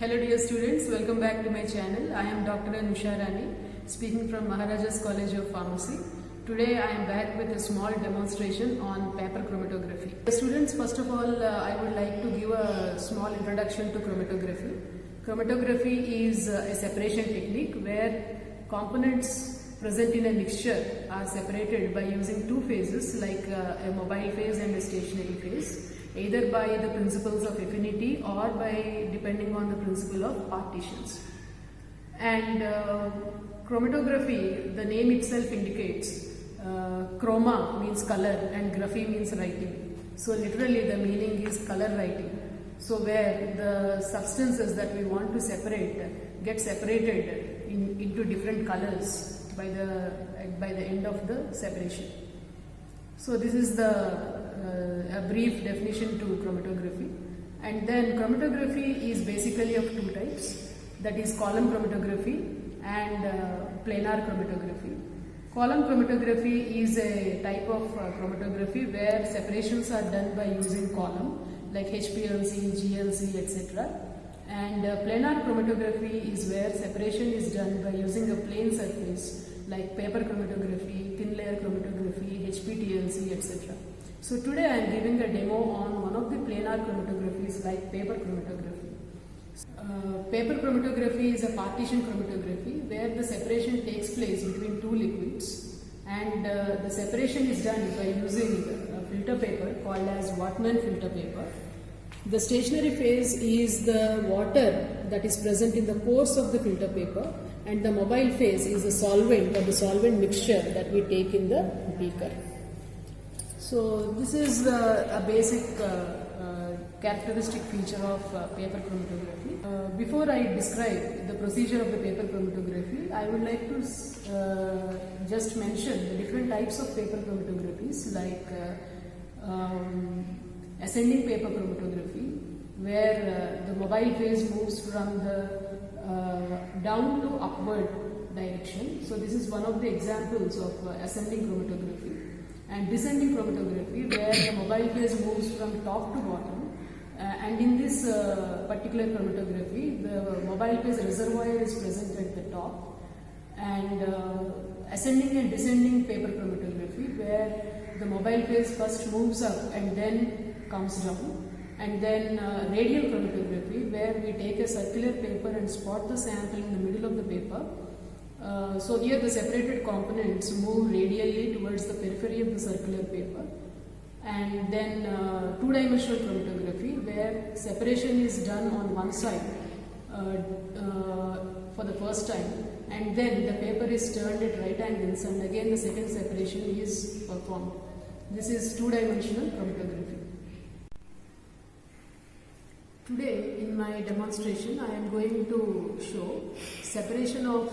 Hello dear students, welcome back to my channel. I am Dr. Anusha Rani, speaking from Maharajas College of Pharmacy. Today I am back with a small demonstration on paper chromatography. Students, first of all, I would like to give a small introduction to chromatography. Chromatography is a separation technique where components present in a mixture are separated by using two phases like a mobile phase and a stationary phase, either by the principles of affinity or by depending on the principle of partitions. And chromatography, the name itself indicates chroma means color and graphy means writing. So literally the meaning is color writing. So where the substances that we want to separate get separated into different colors by the end of the separation. So this is a brief definition to chromatography. And then chromatography is basically of two types, that is column chromatography and planar chromatography. Column chromatography is a type of chromatography where separations are done by using column like HPLC, GLC, etc. And planar chromatography is where separation is done by using a plane surface like paper chromatography, thin layer chromatography, HPTLC, etc. So today I am giving a demo on one of the planar chromatographies like paper chromatography. Paper chromatography is a partition chromatography where the separation takes place between two liquids, and the separation is done by using a filter paper called as Whatman filter paper. The stationary phase is the water that is present in the pores of the filter paper, and the mobile phase is the solvent or the solvent mixture that we take in the beaker. So this is a basic characteristic feature of paper chromatography. Before I describe the procedure of the paper chromatography, I would like to just mention the different types of paper chromatographies like ascending paper chromatography, where the mobile phase moves from the down to upward direction. So this is one of the examples of ascending chromatography. And descending chromatography, where the mobile phase moves from top to bottom. And in this particular chromatography, the mobile phase reservoir is present at the top. And ascending and descending paper chromatography, where the mobile phase first moves up and then comes down. And then radial chromatography, where we take a circular paper and spot the sample in the middle of the paper. So here the separated components move radially towards the periphery of the circular paper. And then two-dimensional chromatography, where separation is done on one side for the first time, and then the paper is turned at right angles and again the second separation is performed. This is two-dimensional chromatography. Today in my demonstration I am going to show separation of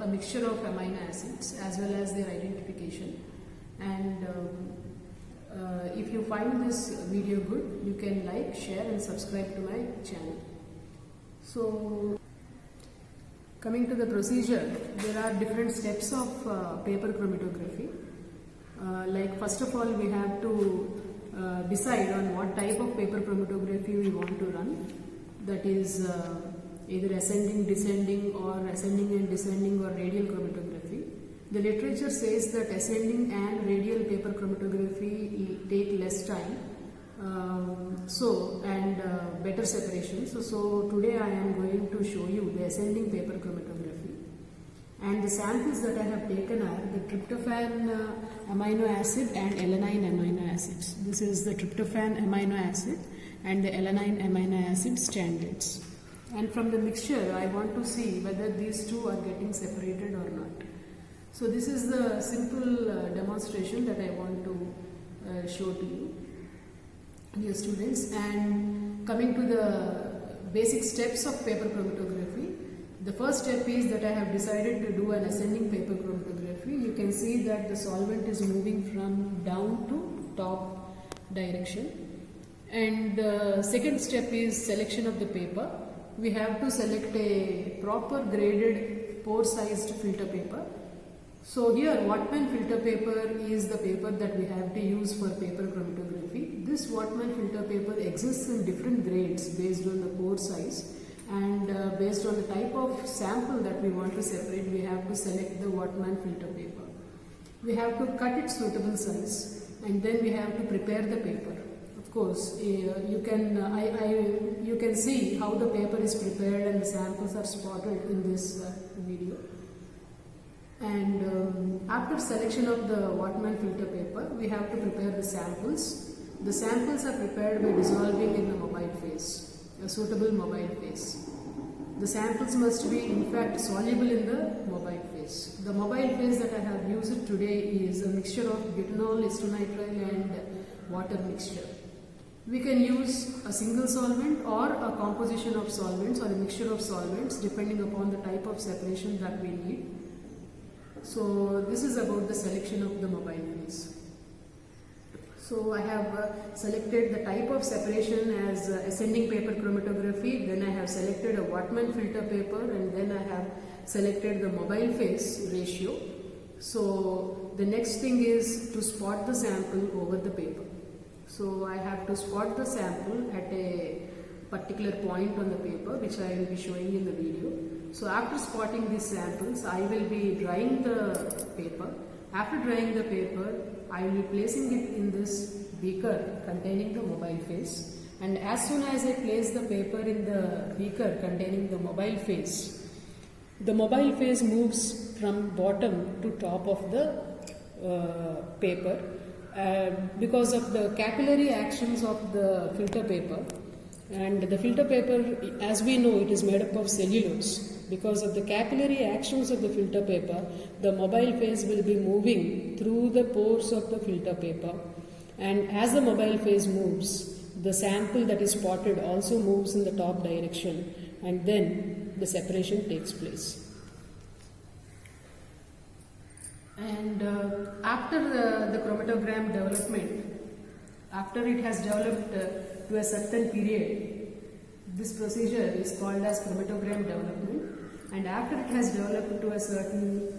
a mixture of amino acids as well as their identification. And if you find this video good, you can like, share and subscribe to my channel. So coming to the procedure, there are different steps of paper chromatography. Like first of all we have to decide on what type of paper chromatography we want to run, that is either ascending, descending or ascending and descending or radial chromatography. The literature says that ascending and radial paper chromatography take less time and better separation. So today I am going to show you the ascending paper chromatography. And the samples that I have taken are the tryptophan amino acid and alanine amino acids. This is the tryptophan amino acid and the alanine amino acid standards. And from the mixture, I want to see whether these two are getting separated or not. So this is the simple demonstration that I want to show to you, dear students. And coming to the basic steps of paper chromatography, the first step is that I have decided to do an ascending paper chromatography. You can see that the solvent is moving from down to top direction. And the second step is selection of the paper. We have to select a proper graded pore sized filter paper. So here Whatman filter paper is the paper that we have to use for paper chromatography. This Whatman filter paper exists in different grades based on the pore size, And based on the type of sample that we want to separate, we have to select the Whatman filter paper. We have to cut its suitable size, and then we have to prepare the paper. Of course, you can see how the paper is prepared and the samples are spotted in this video. And after selection of the Whatman filter paper, we have to prepare the samples. The samples are prepared by dissolving in the mobile phase, a suitable mobile phase. The samples must be in fact soluble in the mobile phase. The mobile phase that I have used today is a mixture of butanol, acetonitrile and water mixture. We can use a single solvent or a composition of solvents or a mixture of solvents depending upon the type of separation that we need. So this is about the selection of the mobile phase. So I have selected the type of separation as ascending paper chromatography, then I have selected a Whatman filter paper, and then I have selected the mobile phase ratio. So the next thing is to spot the sample over the paper. So I have to spot the sample at a particular point on the paper, which I will be showing in the video. So after spotting these samples, I will be drying the paper. After drying the paper, I will be placing it in this beaker containing the mobile phase. And as soon as I place the paper in the beaker containing the mobile phase moves from bottom to top of the paper because of the capillary actions of the filter paper. And the filter paper, as we know, it is made up of cellulose. Because of the capillary actions of the filter paper, the mobile phase will be moving through the pores of the filter paper. And as the mobile phase moves, the sample that is spotted also moves in the top direction, and then the separation takes place. And after the chromatogram development, after it has developed to a certain period, this procedure is called as chromatogram development. And after it has developed to a certain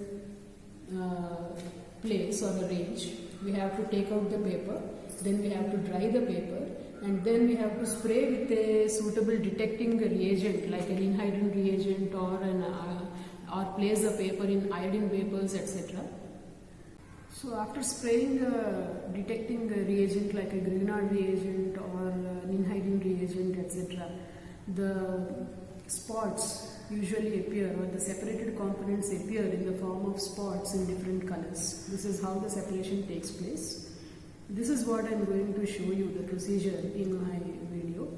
place or a range, we have to take out the paper, then we have to dry the paper, and then we have to spray with a suitable detecting reagent like an anhydrine reagent or place the paper in iodine vapors, etc. So after spraying the detecting reagent like a Grignard reagent or an anhydrine reagent, etc., the spots usually appear, or the separated components appear in the form of spots in different colors. This is how the separation takes place. This is what I am going to show you, the procedure in my video.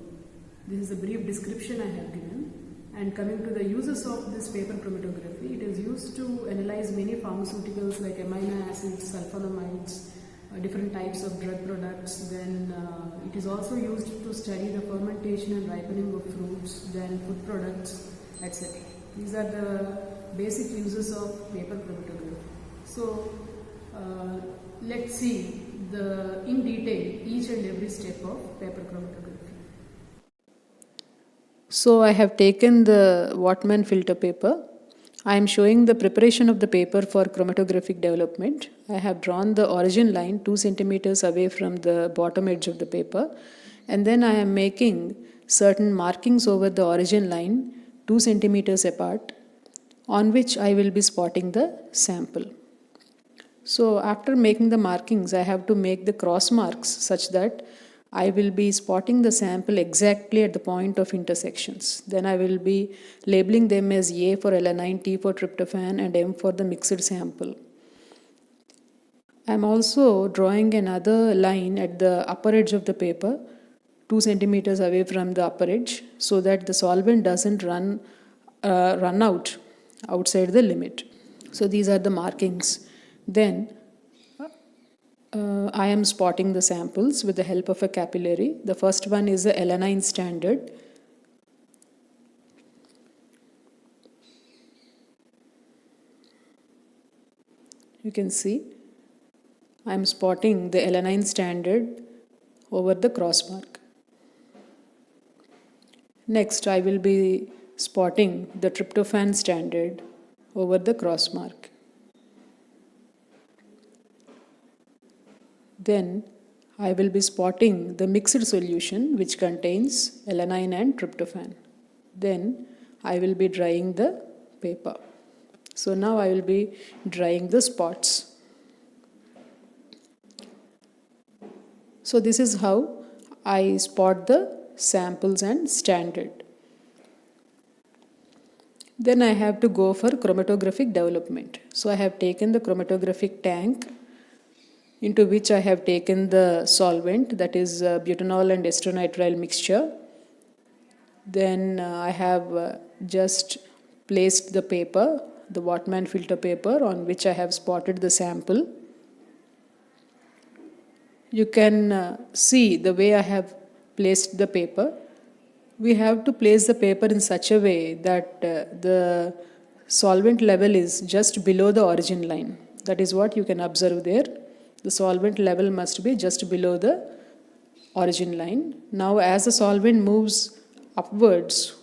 This is a brief description I have given. And coming to the uses of this paper chromatography, it is used to analyze many pharmaceuticals like amino acids, sulfonamides, different types of drug products. Then it is also used to study the fermentation and ripening of fruits, then food products, etc. These are the basic uses of paper chromatography. So let's see in detail each and every step of paper chromatography. So I have taken the Whatman filter paper. I am showing the preparation of the paper for chromatographic development. I have drawn the origin line 2 centimeters away from the bottom edge of the paper, and then I am making certain markings over the origin line 2 centimeters apart, on which I will be spotting the sample. So after making the markings, I have to make the cross marks such that I will be spotting the sample exactly at the point of intersections. Then I will be labeling them as A for alanine, T for tryptophan, and M for the mixed sample. I am also drawing another line at the upper edge of the paper, 2 centimeters away from the upper edge, so that the solvent doesn't run out outside the limit. So these are the markings. Then I am spotting the samples with the help of a capillary. The first one is the alanine standard. You can see I am spotting the alanine standard over the cross mark. Next, I will be spotting the tryptophan standard over the cross mark. Then I will be spotting the mixed solution which contains alanine and tryptophan. Then I will be drying the paper. So now I will be drying the spots. So this is how I spot the samples and standard. Then I have to go for chromatographic development. So I have taken the chromatographic tank into which I have taken the solvent, that is butanol and estronitrile mixture. Then I have just placed the paper, the Whatman filter paper, on which I have spotted the sample. You can see the way I have placed the paper. We have to place the paper in such a way that the solvent level is just below the origin line. That is what you can observe there. The solvent level must be just below the origin line. Now as the solvent moves upwards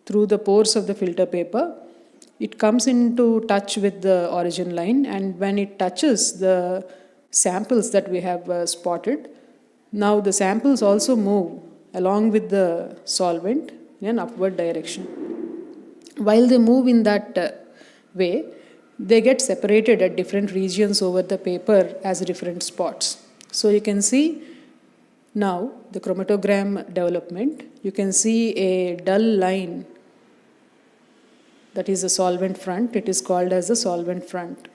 through the pores of the filter paper, it comes into touch with the origin line, and when it touches the samples that we have spotted, now the samples also move along with the solvent in an upward direction. While they move in that way, they get separated at different regions over the paper as different spots. So you can see now the chromatogram development. You can see a dull line, that is a solvent front. It is called as the solvent front.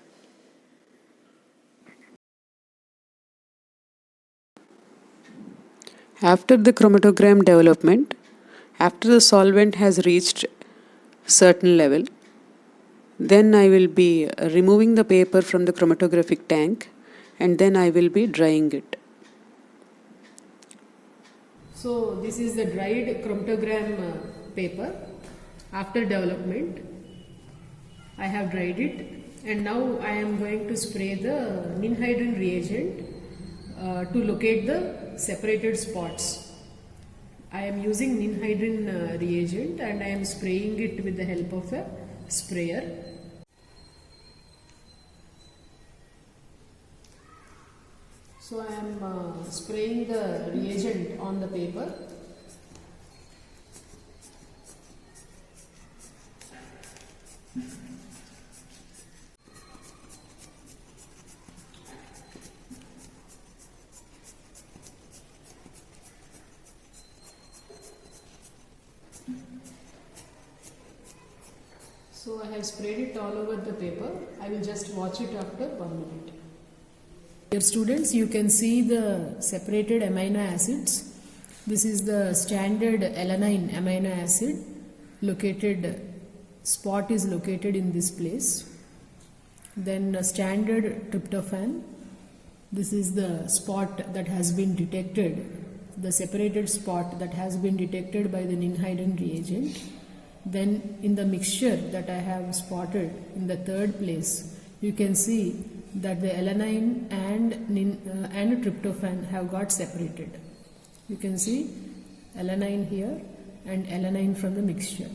After the chromatogram development, after the solvent has reached certain level, then I will be removing the paper from the chromatographic tank, and then I will be drying it. So this is the dried chromatogram paper. After development, I have dried it, and now I am going to spray the ninhydrin reagent to locate the separated spots. I am using ninhydrin reagent, and I am spraying it with the help of a sprayer. So I am spraying the reagent on the paper. So I have sprayed it all over the paper. I will just watch it after 1 minute. Dear students, you can see the separated amino acids. This is the standard alanine amino acid spot is located in this place. Then standard tryptophan. This is the spot that has been detected, the separated spot that has been detected by the ninhydrin reagent. Then in the mixture that I have spotted in the third place, you can see that the alanine and tryptophan have got separated. You can see alanine here and alanine from the mixture.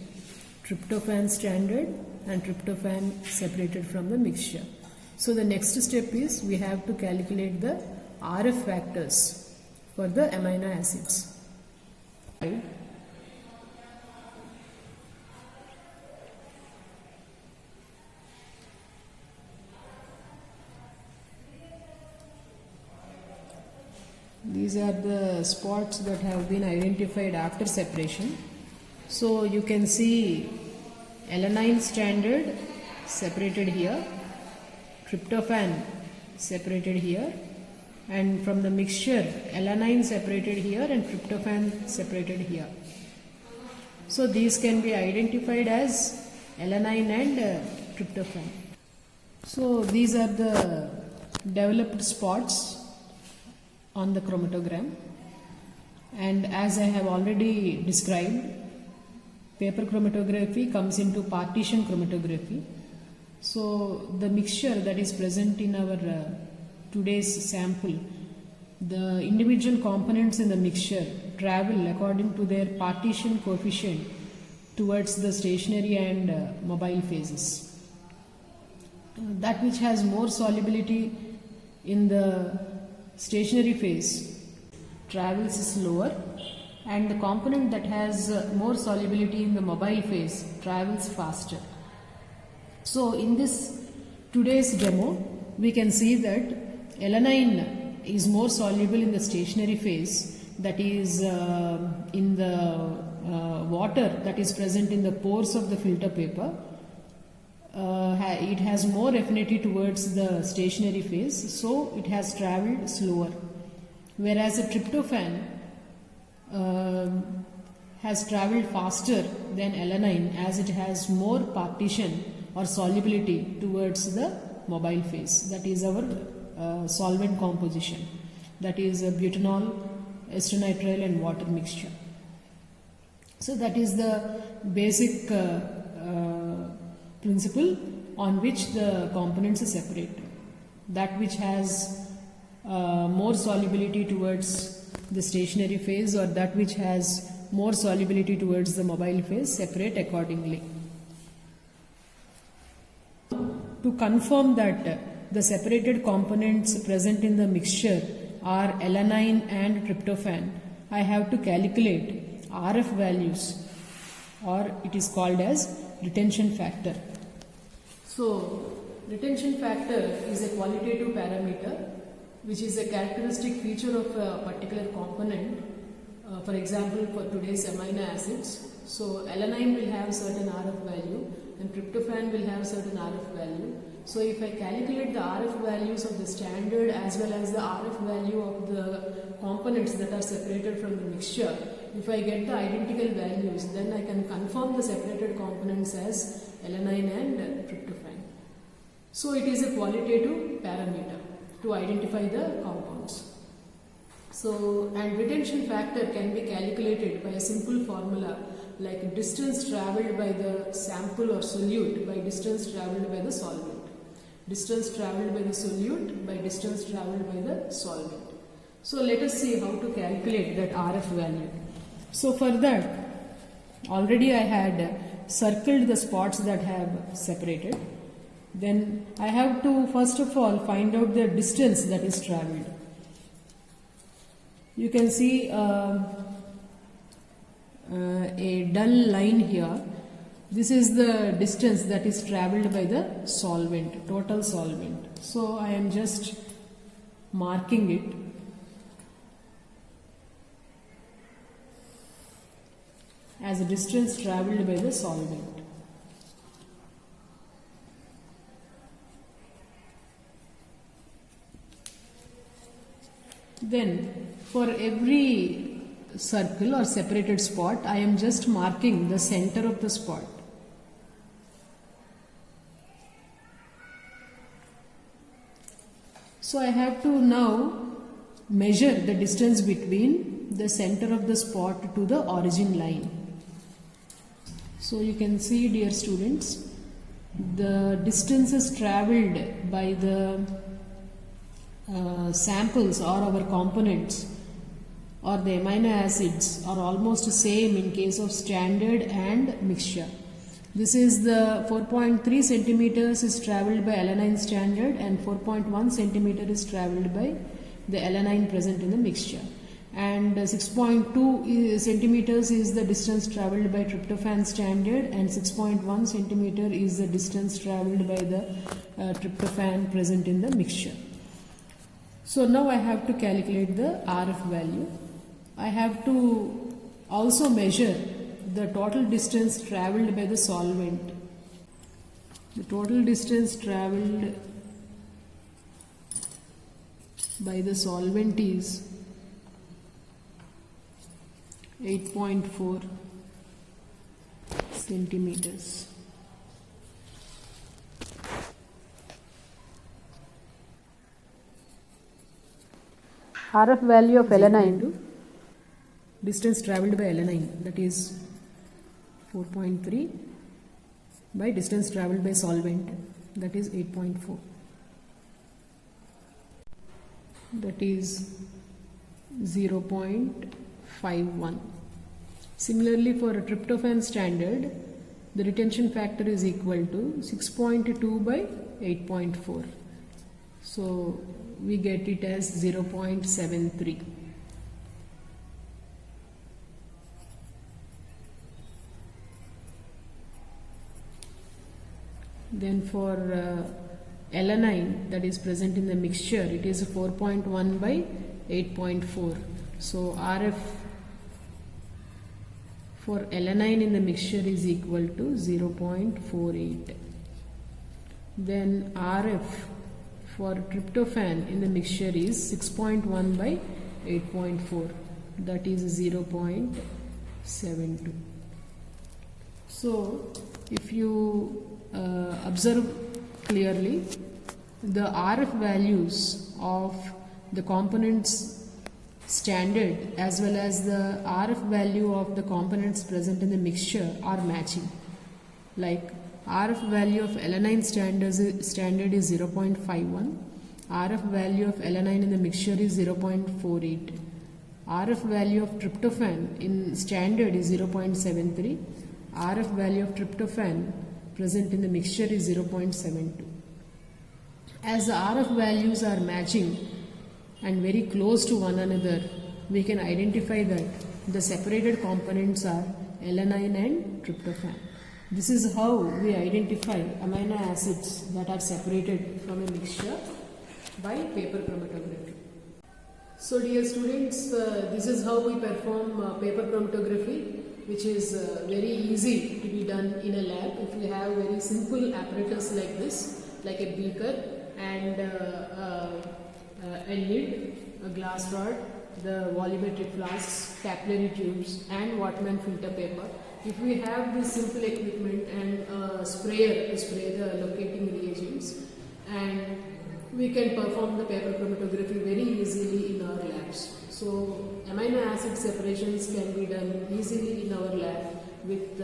Tryptophan standard and tryptophan separated from the mixture. So the next step is we have to calculate the RF factors for the amino acids. These are the spots that have been identified after separation. So you can see alanine standard separated here, tryptophan separated here, and from the mixture alanine separated here and tryptophan separated here. So these can be identified as alanine and tryptophan. So these are the developed spots on the chromatogram, and as I have already described, paper chromatography comes into partition chromatography. So the mixture that is present in our today's sample, the individual components in the mixture travel according to their partition coefficient towards the stationary and mobile phases. That which has more solubility in the stationary phase travels slower, and the component that has more solubility in the mobile phase travels faster. So in this today's demo, we can see that alanine is more soluble in the stationary phase, that is in the water that is present in the pores of the filter paper. It has more affinity towards the stationary phase, so it has travelled slower. Whereas a tryptophan has travelled faster than alanine, as it has more partition or solubility towards the mobile phase, that is our solvent composition, that is butanol, esternitrile and water mixture. So that is the basic principle on which the components are separated. That which has more solubility towards the stationary phase, or that which has more solubility towards the mobile phase, separate accordingly. To confirm that the separated components present in the mixture are alanine and tryptophan, I have to calculate RF values, or it is called as retention factor. So, retention factor is a qualitative parameter which is a characteristic feature of a particular component. For example, for today's amino acids, so alanine will have certain RF value and tryptophan will have certain RF value. So if I calculate the RF values of the standard as well as the RF value of the components that are separated from the mixture, if I get the identical values, then I can confirm the separated components as alanine and tryptophan. So it is a qualitative parameter to identify the compounds. So, and retention factor can be calculated by a simple formula like distance travelled by the sample or solute by distance travelled by the solvent. Distance travelled by the solute by distance travelled by the solvent. So let us see how to calculate that RF value. So for that, already I had circled the spots that have separated. Then I have to first of all find out the distance that is travelled. You can see a dull line here. This is the distance that is travelled by the solvent, total solvent. So I am just marking it. As a distance travelled by the solvent. Then for every circle or separated spot, I am just marking the center of the spot. So I have to now measure the distance between the center of the spot to the origin line. So you can see, dear students, the distances travelled by the samples or our components or the amino acids are almost the same in case of standard and mixture. This is the 4.3 centimeters is travelled by alanine standard and 4.1 centimeter is travelled by the alanine present in the mixture. And 6.2 centimeters is the distance travelled by tryptophan standard and 6.1 centimeter is the distance travelled by the tryptophan present in the mixture. So now I have to calculate the RF value. I have to also measure the total distance travelled by the solvent. The total distance travelled by the solvent is 8.4 centimeters. RF value of alanine, distance travelled by alanine, that is 4.3 by distance travelled by solvent, that is 8.4. That is 0.51. Similarly, for a tryptophan standard, the retention factor is equal to 6.2 by 8.4. So we get it as 0.73. Then for alanine that is present in the mixture, it is 4.1 by 8.4. So RF for alanine in the mixture is equal to 0.48. Then RF for tryptophan in the mixture is 6.1 by 8.4, that is 0.72. So if you observe clearly, the RF values of the components standard as well as the RF value of the components present in the mixture are matching. Like RF value of alanine standard is 0.51, RF value of alanine in the mixture is 0.48, RF value of tryptophan in standard is 0.73, RF value of tryptophan present in the mixture is 0.72. As the RF values are matching and very close to one another, we can identify that the separated components are alanine and tryptophan. This is how we identify amino acids that are separated from a mixture by paper chromatography. So dear students, this is how we perform paper chromatography, which is very easy to be done in a lab. If you have very simple apparatus like this, like a beaker and a lid, a glass rod, the volumetric flasks, capillary tubes and Wattman filter paper. If we have this simple equipment and a sprayer to spray the locating reagents, and we can perform the paper chromatography very easily in our labs. So amino acid separations can be done easily in our lab with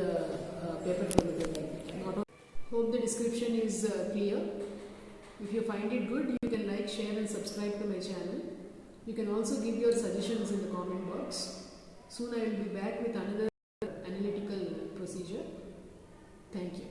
paper chromatography. Hope the description is clear. If you find it good, you can like, share and subscribe to my channel. You can also give your suggestions in the comment box. Soon I will be back with another analytical procedure. Thank you.